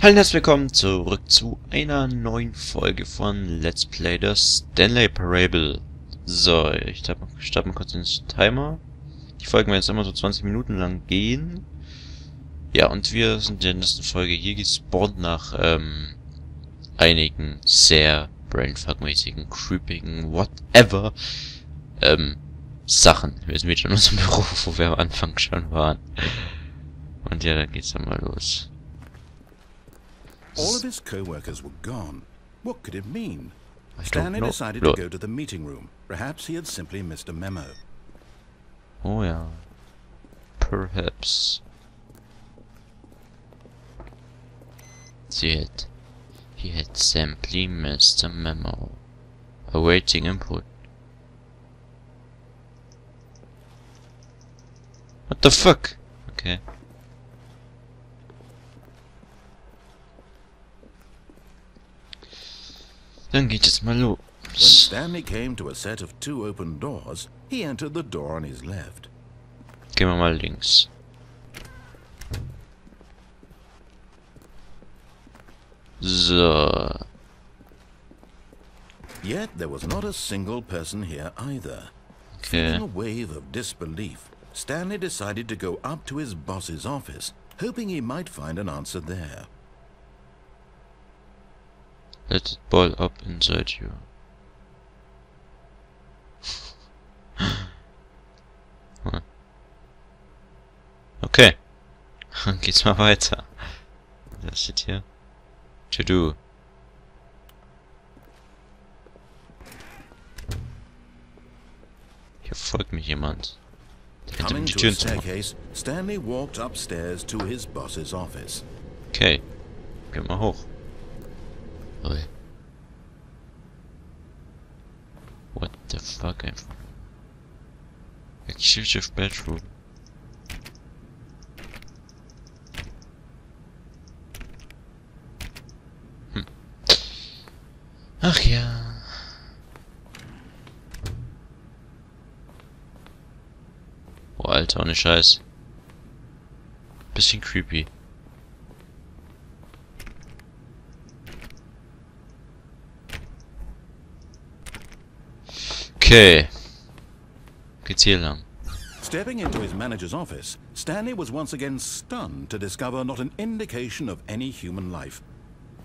Hallo und herzlich willkommen zurück zu einer neuen Folge von Let's Play der Stanley Parable. So, ich starte mal kurz den Timer. Die Folgen werden jetzt immer so 20 Minuten lang gehen. Ja, und wir sind in der nächsten Folge hier gespawnt nach einigen sehr brainfuck-mäßigen, creepigen, whatever Sachen. Wir sind wieder in unserem Büro, wo wir am Anfang schon waren. Und ja, dann geht's dann mal los. All of his co-workers were gone. What could it mean? Stanley decided to go to the meeting room. Perhaps he had simply missed a memo. Oh ja. Perhaps. He had simply missed a memo. Awaiting input. What the fuck? Okay. Dann geht es mal los. When Stanley came to a set of two open doors, he entered the door on his left. Gehen wir mal links. So. Yet there was not a single person here either. Okay. Feeling a wave of disbelief, Stanley decided to go up to his boss's office, hoping he might find an answer there. Let it boil up inside you. Okay. Dann geht's mal weiter. Was steht hier? To do. Hier folgt mich jemand. Coming to a staircase, Stanley walked upstairs to his boss's office. Okay. Geh mal hoch. Ui. What the fuck einfach. Executive bedroom. Ach ja. Oh Alter, ohne Scheiß. Bisschen creepy. Okay. Geht's hier lang? Stepping into his manager's office, Stanley was once again stunned to discover not an indication of any human life.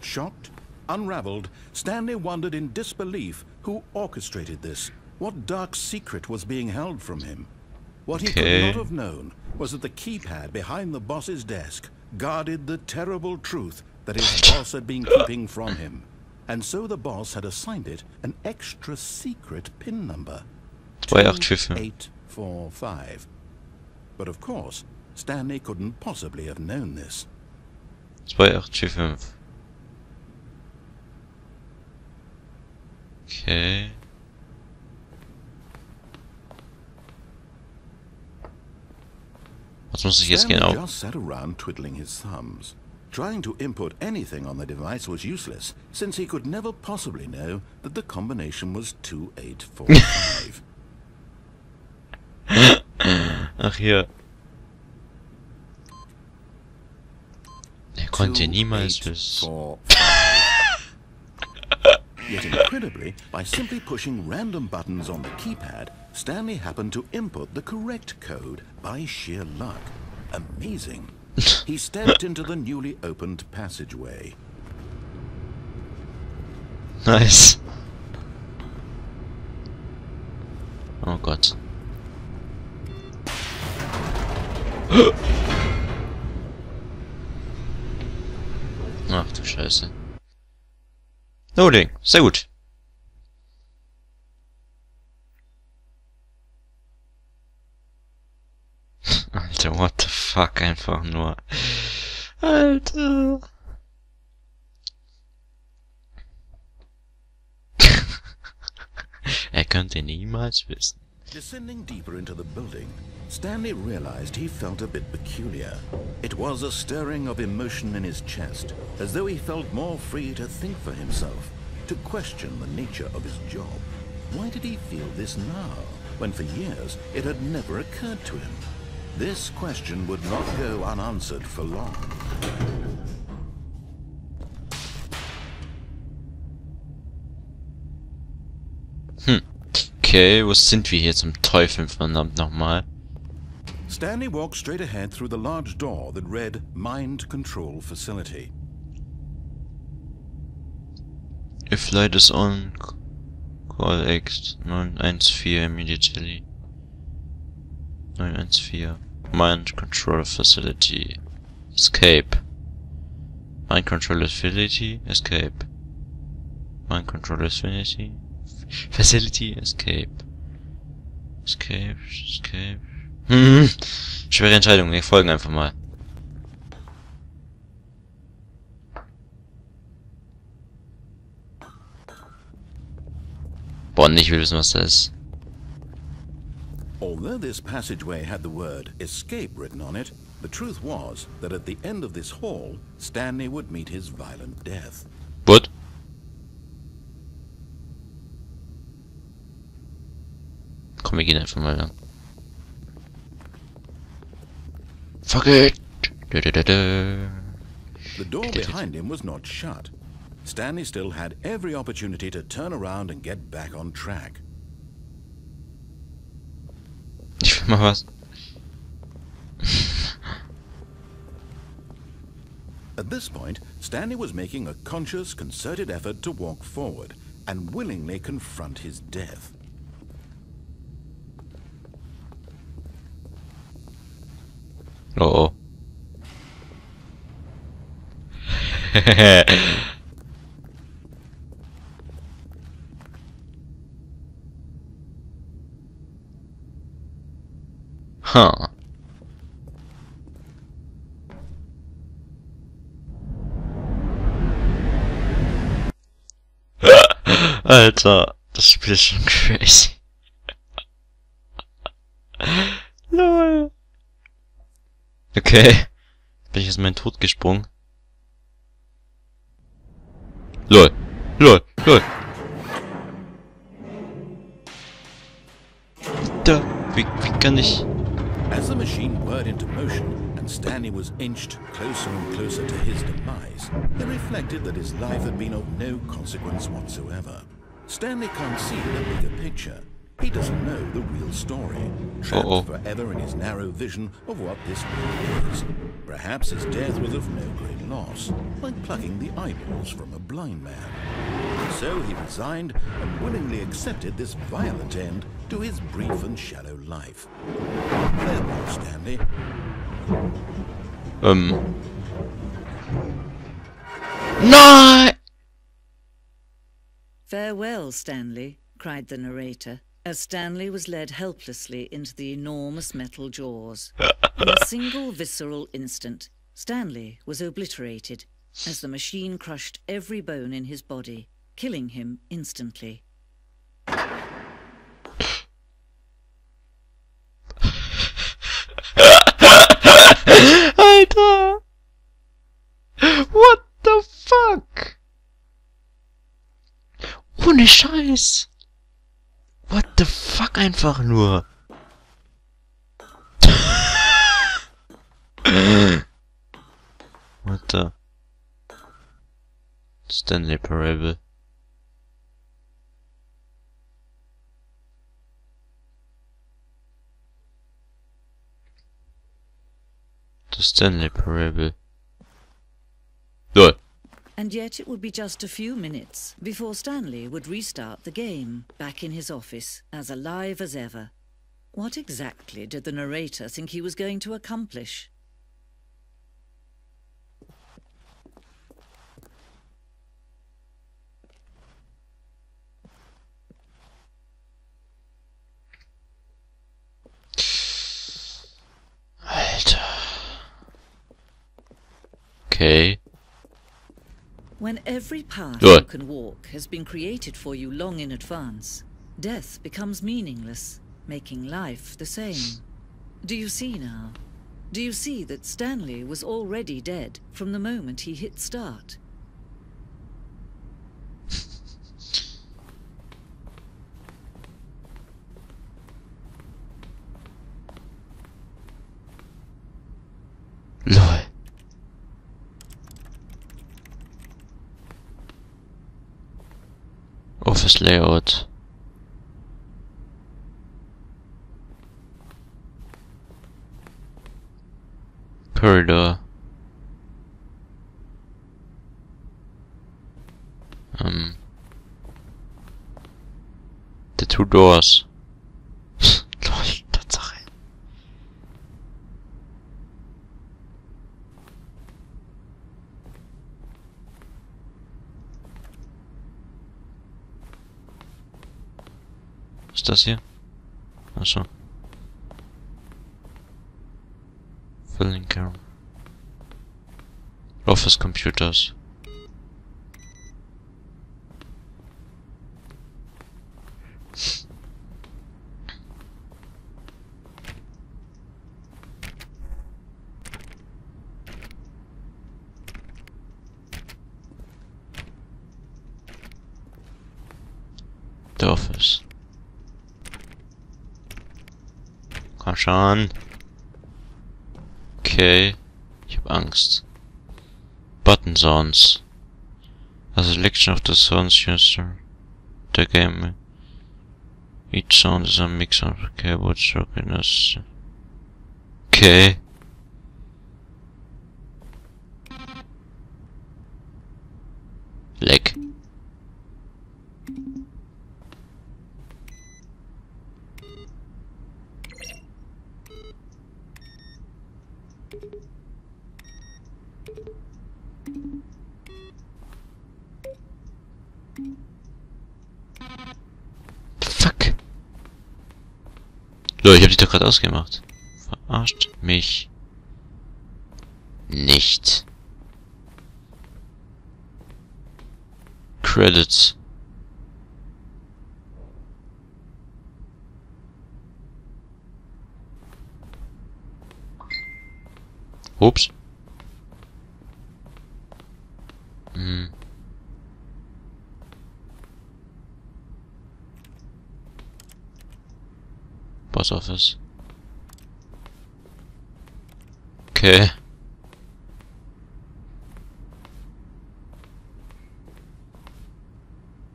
Shocked, unraveled, Stanley wondered in disbelief who orchestrated this. What dark secret was being held from him? What he could not have known was that the keypad behind the boss's desk guarded the terrible truth that his boss had been keeping from him. And so the boss had assigned it an extra secret PIN number. 2845. But of course, Stanley couldn't possibly have known this. 2845. Okay. Was muss ich jetzt genau? Stanley just sat around twiddling his thumbs. Trying to input anything on the device was useless, since he could never possibly know that the combination was 2845. Ach hier. Er konnte niemals wissen. Yet incredibly, by simply pushing random buttons on the keypad, Stanley happened to input the correct code by sheer luck. Amazing. He stepped into the newly opened passageway. Nice. Oh Gott. Ach du Scheiße. Loading. Sehr gut. Alter, what the fuck, einfach nur. Alter. Er könnte niemals wissen. Descending deeper into the building, Stanley realized he felt a bit peculiar. It was a stirring of emotion in his chest, as though he felt more free to think for himself, to question the nature of his job. Why did he feel this now, when for years it had never occurred to him? This question would not go unanswered for long. Okay, wo sind wir hier zum Teufel, verdammt nochmal? Stanley walked straight ahead through the large door that read Mind Control Facility. If light is on, call X 914 immediately. 914. Mind Control Facility. Escape. Mind Control Facility. Escape. Mind Control Facility. Facility. Escape. Escape. Escape. Schwere Entscheidung. Wir folgen einfach mal. Boah, ich will wissen, was das ist. Although this passageway had the word escape written on it, the truth was that at the end of this hall, Stanley would meet his violent death. What? Komm, wir gehen einfach mal lang. Fuck it! The door behind him was not shut. Stanley still had every opportunity to turn around and get back on track. Ich will mal was. At this point, Stanley was making a conscious, concerted effort to walk forward and willingly confront his death. Oh. Huh. Alter, das Spiel ist schon crazy. Lol. Okay. Bin ich jetzt in meinen Tod gesprungen? Lol. Lol. Lol. Da. Wie kann ich... As the machine whirred into motion and Stanley was inched closer and closer to his demise, he reflected that his life had been of no consequence whatsoever. Stanley can't see the bigger picture. He doesn't know the real story, trapped forever in his narrow vision of what this world is. Perhaps his death was of no great loss, like plucking the eyeballs from a blind man. So he resigned and willingly accepted this violent end to his brief and shallow life. Farewell, Stanley. Nein! Farewell, Stanley, cried the narrator, as Stanley was led helplessly into the enormous metal jaws. In a single visceral instant, Stanley was obliterated, as the machine crushed every bone in his body, killing him instantly. Alter! What the fuck? Ohne Scheiß! What the fuck einfach nur? What the... Stanley Parable. The Stanley Parable. Lol. And yet it would be just a few minutes before Stanley would restart the game, back in his office, as alive as ever. What exactly did the narrator think he was going to accomplish? Alter. Okay. When every path Lol. you can walk has been created for you long in advance, death becomes meaningless, making life the same. Do you see now? Do you see that Stanley was already dead from the moment he hit start? Lol. Office Layout. corridor. The two doors. Lol, Tatsache. Was ist das hier? Achso. Filling camera. Office computers. The office. Komm schon. Okay. Ich hab Angst. Button sounds. A selection of the sounds used in the game. Each sound is a mix of keyboard strokiness. Okay. Leck. Fuck. Leute, ich hab die doch gerade ausgemacht. Verarscht mich nicht. Credits. Ups. Boss Office. Okay.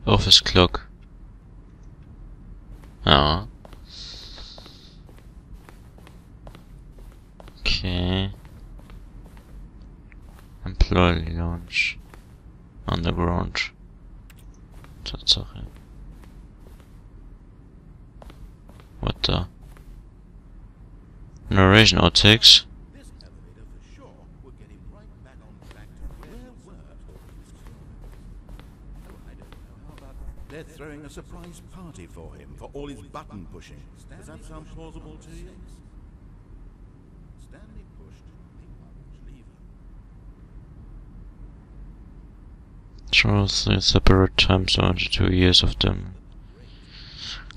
Office Clock. Ja. Okay. Employee Lounge. Underground. Tatsache. What the? Narration outtakes. This elevator for sure will get him right back on track to where we were. Oh, I don't know. How about they're throwing a surprise party for him for all his button pushing. Does that sound plausible to you? Stanley pushed the orange lever. Shows the separate time zones, 2 years of them.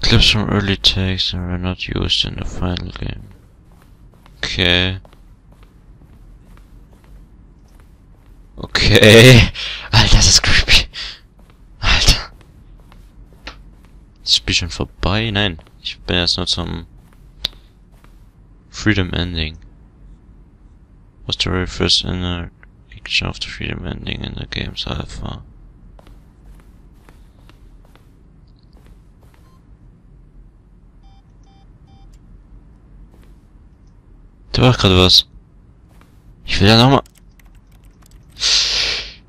Clips from early takes are not used in the final game. Okay. Okay. Alter, das ist creepy. Alter. Ist das Spiel schon vorbei? Nein. Ich bin jetzt nur zum Freedom Ending. Was the very first interaction of the Freedom Ending in the game's alpha. Da war gerade was. Ich will da nochmal.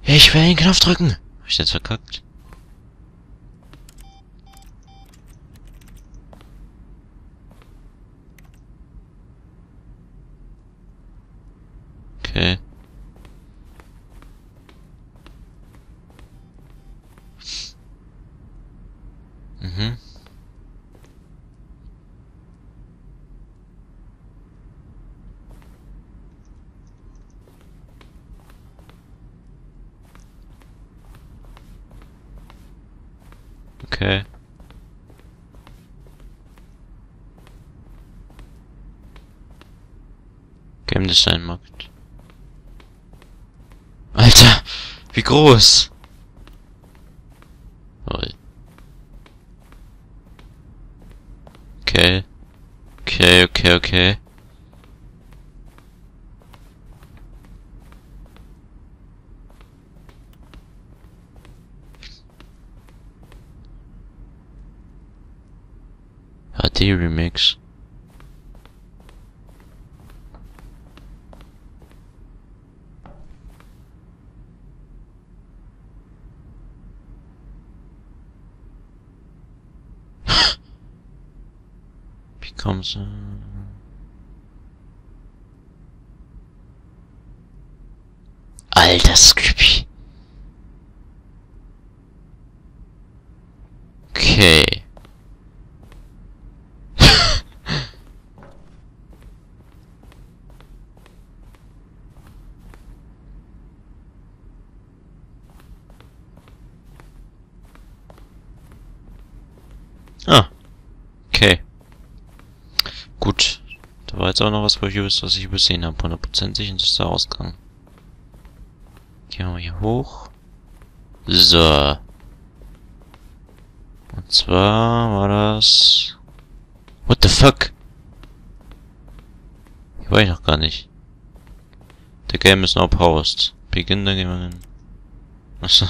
Ja, ich will den Knopf drücken. Hab ich jetzt verkackt? Okay. Mhm. Okay. Game Design Markt. Alter, wie groß? Toll. Okay. Okay. HD Remix. Kommst du? Alter, das ist creepy. Okay. Ah. Okay. Gut. Da war jetzt auch noch was, was ich übersehen habe. 100% sicher, das ist der Ausgang. Gehen wir mal hier hoch. So. Und zwar war das... What the fuck? Hier war ich noch gar nicht. The game is now paused. Begin, dann gehen wir hin. Achso.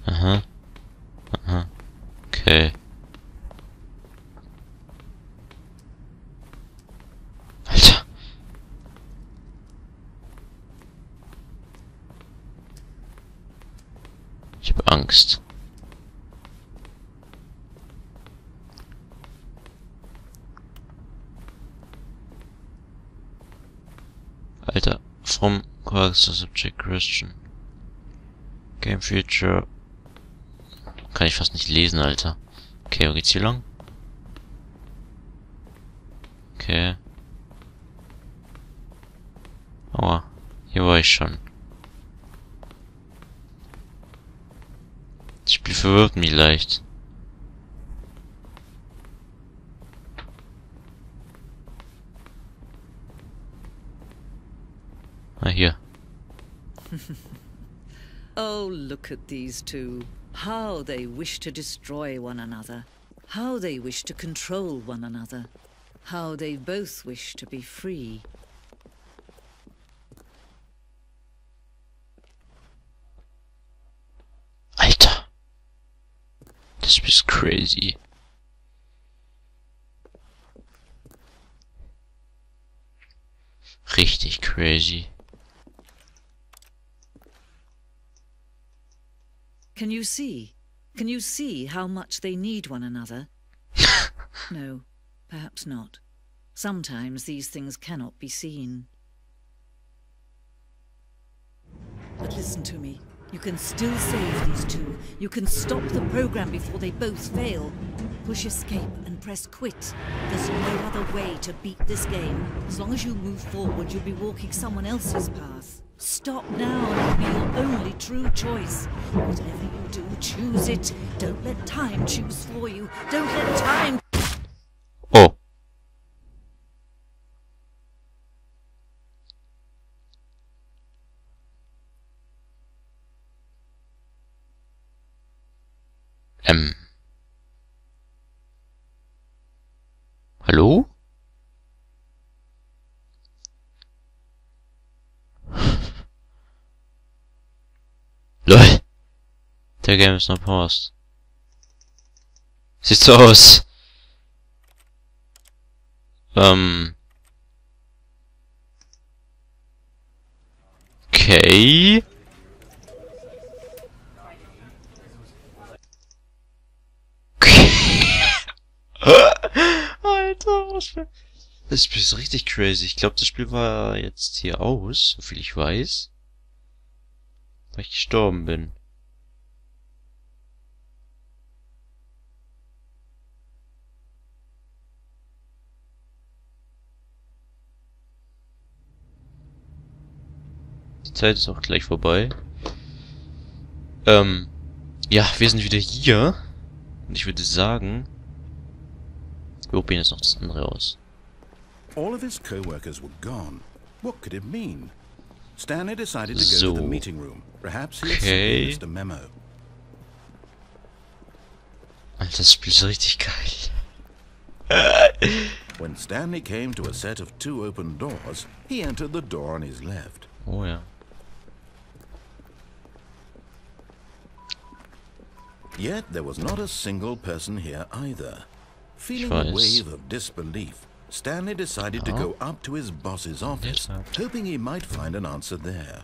Aha. Aha. Okay. Alter. Ich habe Angst. Alter. From character subject question. Game feature. Kann ich fast nicht lesen, Alter. Okay, wo geht's hier lang? Okay. Aua. Hier war ich schon. Das Spiel verwirrt mich leicht. Ah, hier. Oh, look at these two. How they wish to destroy one another. How they wish to control one another. How they both wish to be free. Alter. Das ist crazy. Richtig crazy. Can you see? Can you see how much they need one another? No, perhaps not. Sometimes these things cannot be seen. But listen to me. You can still save these two. You can stop the program before they both fail. Push escape and press quit. There's no other way to beat this game. As long as you move forward, you'll be walking someone else's path. Stop now and it'll be your only true choice. Whatever you do, choose it. Don't let time choose for you. Don't let time... Oh. Hallo? LOL. Der Game ist noch paused. Sieht so aus. Okay. Alter, was für... Das Spiel ist richtig crazy. Ich glaube, das Spiel war jetzt hier aus, soviel ich weiß. Weil ich gestorben bin. Die Zeit ist auch gleich vorbei. Ja, wir sind wieder hier. Und ich würde sagen, wir probieren jetzt noch das andere aus. All of his co-workers were gone. What could it mean? Stanley decided to go to the meeting room. Perhaps he had simply missed a memo. Alter, das Spiel ist richtig geil. When Stanley came to a set of 2 open doors, he entered the door on his left. Oh ja. Yet there was not a single person here either. Feeling a wave of disbelief, Stanley decided to go up to his boss's office, hoping he might find an answer there.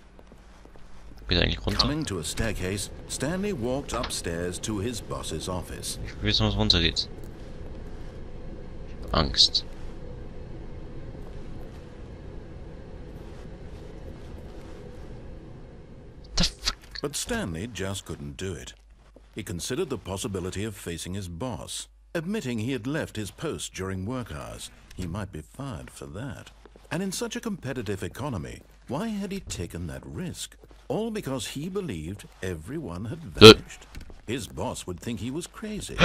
Geht eigentlich runter? Coming to a staircase, Stanley walked upstairs to his boss's office. Ich will wissen, was runter geht. Angst. The fuck? But Stanley just couldn't do it. He considered the possibility of facing his boss, admitting he had left his post during work hours. He might be fired for that. And in such a competitive economy, why had he taken that risk? All because he believed everyone had vanished. His boss would think he was crazy.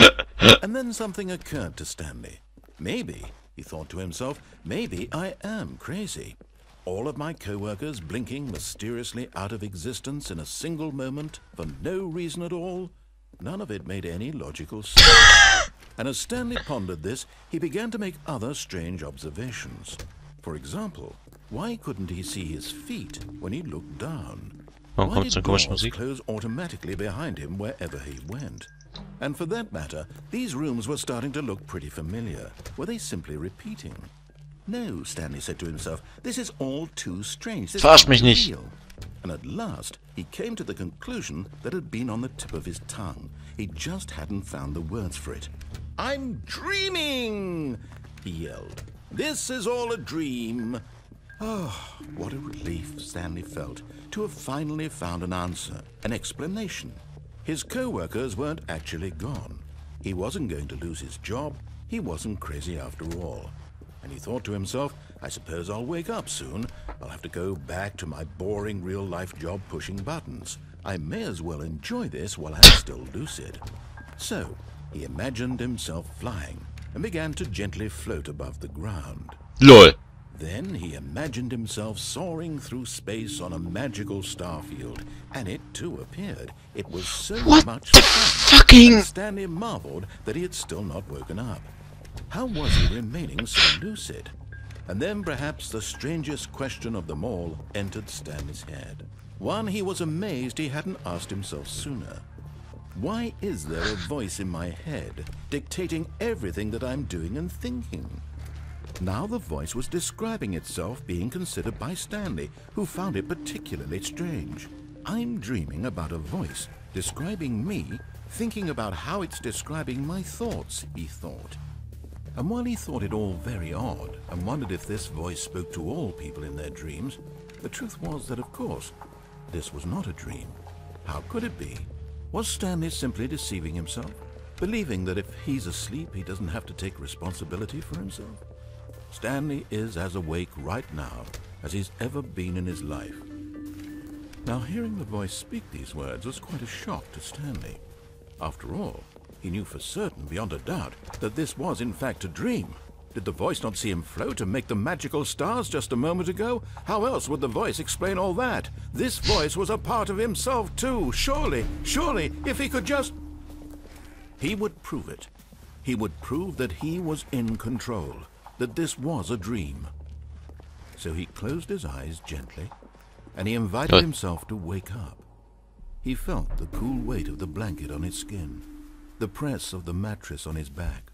And then something occurred to Stanley. Maybe, he thought to himself, maybe I am crazy. All of my co-workers blinking mysteriously out of existence in a single moment for no reason at all. None of it made any logical sense. And as Stanley pondered this, he began to make other strange observations. For example, why couldn't he see his feet when he looked down? Why did doors close automatically behind him wherever he went? And for that matter, these rooms were starting to look pretty familiar. Were they simply repeating? No, Stanley said to himself, this is all too strange. This Verarsch mich can't be nicht. real. And at last, he came to the conclusion that had been on the tip of his tongue. He just hadn't found the words for it. I'm dreaming, he yelled. This is all a dream. Oh, what a relief Stanley felt to have finally found an answer, an explanation. His co-workers weren't actually gone. He wasn't going to lose his job. He wasn't crazy after all. And he thought to himself, I suppose I'll wake up soon. I'll have to go back to my boring real-life job pushing buttons. I may as well enjoy this while I'm still lucid. So, he imagined himself flying and began to gently float above the ground. LOL. Then he imagined himself soaring through space on a magical starfield, and it too appeared. It was so much fun. Fucking... Stanley marveled that he had still not woken up. How was he remaining so lucid? And then perhaps the strangest question of them all entered Stanley's head. One he was amazed he hadn't asked himself sooner. Why is there a voice in my head dictating everything that I'm doing and thinking? Now the voice was describing itself being considered by Stanley, who found it particularly strange. I'm dreaming about a voice describing me, thinking about how it's describing my thoughts, he thought. And while he thought it all very odd and wondered if this voice spoke to all people in their dreams, the truth was that, of course, this was not a dream. How could it be? Was Stanley simply deceiving himself, believing that if he's asleep, he doesn't have to take responsibility for himself? Stanley is as awake right now as he's ever been in his life. Now, hearing the voice speak these words was quite a shock to Stanley. After all, he knew for certain, beyond a doubt, that this was in fact a dream. Did the voice not see him float and make the magical stars just a moment ago? How else would the voice explain all that? This voice was a part of himself too. Surely, if he could just... He would prove it. He would prove that he was in control, that this was a dream. So he closed his eyes gently, and he invited himself to wake up. He felt the cool weight of the blanket on his skin, the press of the mattress on his back,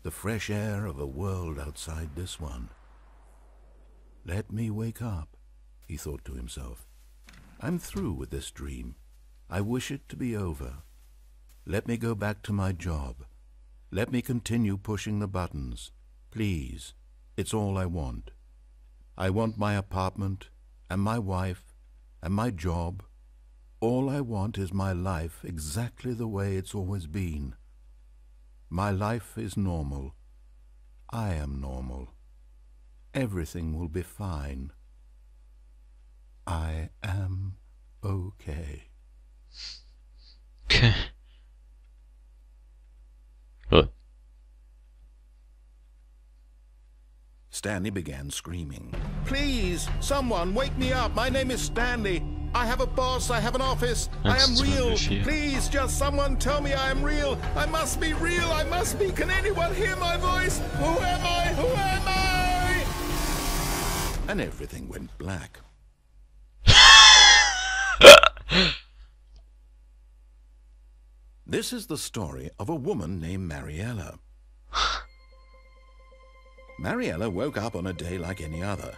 the fresh air of a world outside this one. Let me wake up, he thought to himself. I'm through with this dream. I wish it to be over. Let me go back to my job. Let me continue pushing the buttons. Please, it's all I want. I want my apartment, and my wife, and my job. All I want is my life exactly the way it's always been. My life is normal. I am normal. Everything will be fine. I am okay. Okay. What? Stanley began screaming. Please, someone wake me up. My name is Stanley. I have a boss. I have an office. I am real. Please, just someone tell me I am real. I must be real. I must be. Can anyone hear my voice? Who am I? Who am I? And everything went black. This is the story of a woman named Mariella. Mariella woke up on a day like any other.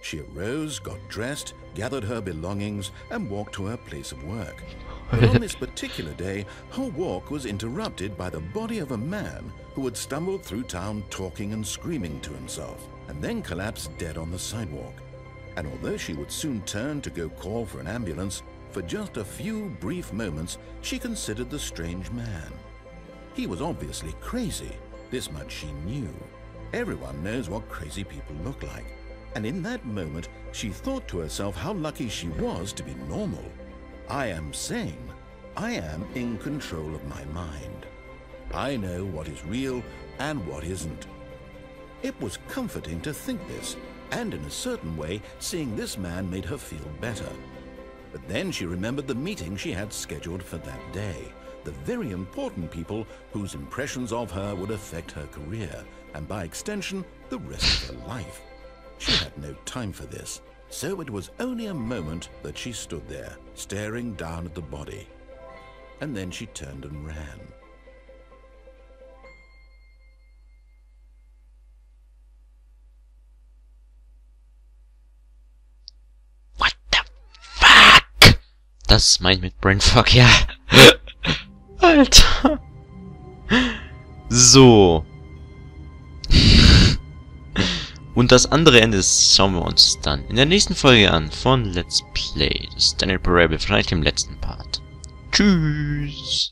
She arose, got dressed, gathered her belongings, and walked to her place of work. But on this particular day, her walk was interrupted by the body of a man who had stumbled through town talking and screaming to himself, and then collapsed dead on the sidewalk. And although she would soon turn to go call for an ambulance, for just a few brief moments she considered the strange man. He was obviously crazy, this much she knew. Everyone knows what crazy people look like. And in that moment, she thought to herself how lucky she was to be normal. I am sane. I am in control of my mind. I know what is real and what isn't. It was comforting to think this, and in a certain way, seeing this man made her feel better. But then she remembered the meeting she had scheduled for that day, the very important people whose impressions of her would affect her career, and by extension, the rest of her life. She had no time for this, so it was only a moment that she stood there, staring down at the body. And then she turned and ran. What the fuck? Das meint mit Brainfuck, ja. Alter. So. Und das andere Ende schauen wir uns dann in der nächsten Folge an von Let's Play. Das Stanley Parable, wahrscheinlich im letzten Part. Tschüss.